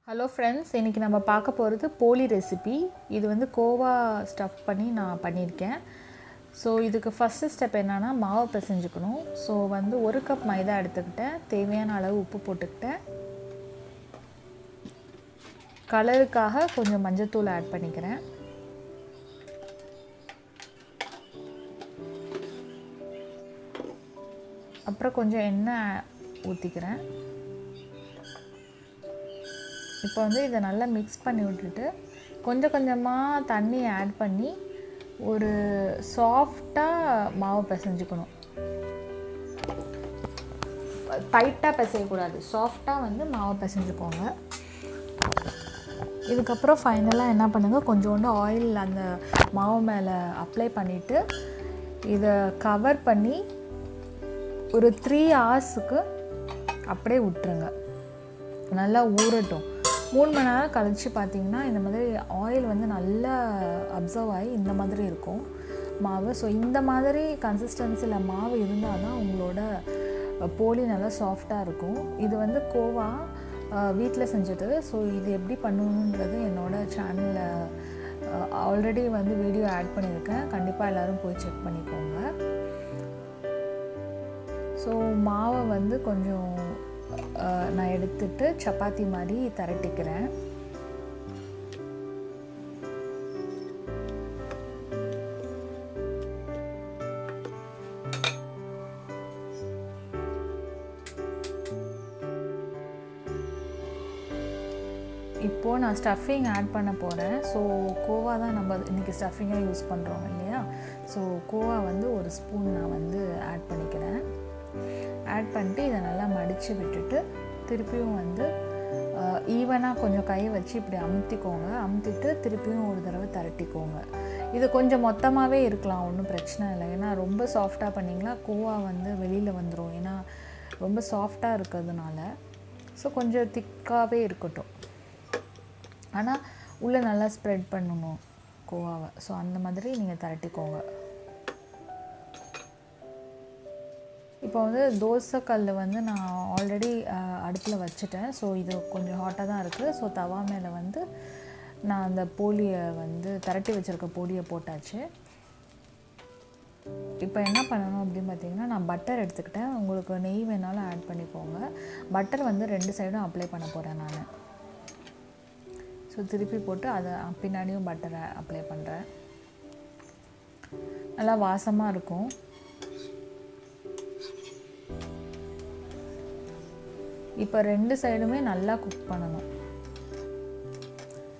Hello friends, இன்றைக்கி நம்ம பார்க்க போகிறது போலி ரெசிபி. இது வந்து கோவா ஸ்டஃப் பண்ணி நான் பண்ணியிருக்கேன். ஸோ இதுக்கு ஃபஸ்ட்டு ஸ்டெப் என்னென்னா மாவை பிசைஞ்சுக்கணும். ஸோ வந்து 1 கப் மைதா எடுத்துக்கிட்டேன், தேவையான அளவு உப்பு போட்டுக்கிட்டேன், கலருக்காக கொஞ்சம் மஞ்சத்தூள் ஆட் பண்ணிக்கிறேன், அப்புறம் கொஞ்சம் எண்ணெய் ஊற்றிக்கிறேன். இப்போ வந்து இதை நல்லா மிக்ஸ் பண்ணி விட்டுட்டு கொஞ்சம் கொஞ்சமாக தண்ணி ஆட் பண்ணி ஒரு சாஃப்டாக மாவு பிசைஞ்சுக்கணும். டைட்டாக பிசையக்கூடாது, சாஃப்டாக வந்து மாவை பிசைஞ்சுக்கோங்க. இதுக்கப்புறம் ஃபைனலாக என்ன பண்ணுங்கள், கொஞ்சோண்டு ஆயில் அந்த மாவு மேலே அப்ளை பண்ணிவிட்டு இதை கவர் பண்ணி ஒரு 3 ஹவர்ஸுக்கு அப்படியே விட்டுருங்க. நல்லா ஊறட்டும். 3 மணி நேரம் கழித்து பார்த்திங்கன்னா இந்த மாதிரி ஆயில் வந்து நல்லா அப்சர்வ் ஆகி இந்த மாதிரி இருக்கும் மாவு. ஸோ இந்த மாதிரி கன்சிஸ்டன்சியில் மாவு இருந்தால் தான் உங்களோட போலி நல்லா சாஃப்டாக இருக்கும். இது வந்து கோவா வீட்டில் செஞ்சது. ஸோ இது எப்படி பண்ணணுன்றது என்னோடய சேனலில் ஆல்ரெடி வந்து வீடியோ ஆட் பண்ணியிருக்கேன். கண்டிப்பாக எல்லோரும் போய் செக் பண்ணிக்கோங்க. ஸோ மாவை வந்து கொஞ்சம் நான் எடுத்துட்டு சப்பாத்தி மாதிரி திரட்டிக்கிறேன். இப்போது நான் ஸ்டஃபிங் ஆட் பண்ண போகிறேன். ஸோ கோவா தான் நம்ம இன்றைக்கி ஸ்டஃபிங்காக யூஸ் பண்ணுறோம் இல்லையா. ஸோ கோவா வந்து 1 ஸ்பூன் நான் வந்து ஆட் பண்ணிக்கிறேன். ஆட் பண்ணிட்டு இதை நல்லா மடித்து விட்டுட்டு திருப்பியும் வந்து ஈவனாக கொஞ்சம் கை வச்சு இப்படி அமுத்திக்கோங்க. அமுத்திட்டு திருப்பியும் ஒரு தடவை திரட்டிக்கோங்க. இது கொஞ்சம் மொத்தமாகவே இருக்கலாம், ஒன்றும் பிரச்சனை இல்லை. ஏன்னா ரொம்ப சாஃப்டாக பண்ணிங்களா கோவா வந்து வெளியில் வந்துடும், ஏன்னா ரொம்ப சாஃப்டாக இருக்கிறதுனால. ஸோ கொஞ்சம் திக்காகவே இருக்கட்டும், ஆனால் உள்ளே நல்லா ஸ்ப்ரெட் பண்ணணும் கோவாவை. ஸோ அந்த மாதிரி நீங்கள் திரட்டிக்கோங்க. இப்போ வந்து தோசைக்கல் வந்து நான் ஆல்ரெடி அடுப்பில் வச்சுட்டேன். ஸோ இது கொஞ்சம் ஹாட்டாக தான் இருக்குது. ஸோ தவா மேலே வந்து நான் அந்த போலியை வந்து திரட்டி வச்சுருக்க போலியை போட்டாச்சு. இப்போ என்ன பண்ணணும் அப்படின்னு பார்த்தீங்கன்னா, நான் பட்டர் எடுத்துக்கிட்டேன். உங்களுக்கு நெய் வேணாலும் ஆட் பண்ணிக்கோங்க. பட்டர் வந்து 2 சைடும் அப்ளை பண்ண போகிறேன் நான். ஸோ திருப்பி போட்டு அதை பின்னாடியும் பட்டரை அப்ளை பண்ணுறேன். நல்லா வாசமாக இருக்கும். இப்போ 2 சைடுமே நல்லா குக் பண்ணணும்.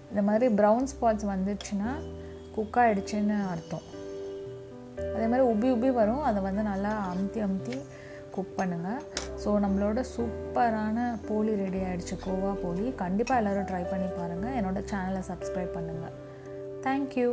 இந்த மாதிரி ப்ரௌன் ஸ்பாட்ஸ் வந்துடுச்சுன்னா குக் ஆகிடுச்சுன்னு அர்த்தம். அதே மாதிரி உப்பி வரும், அதை வந்து நல்லா அமுத்தி குக் பண்ணுங்கள். ஸோ நம்மளோட சூப்பரான போலி ரெடி ஆகிடுச்சு, கோவா போலி. கண்டிப்பாக எல்லோரும் ட்ரை பண்ணி பாருங்கள். என்னோடய சேனலை சப்ஸ்கிரைப் பண்ணுங்கள். தேங்க்யூ.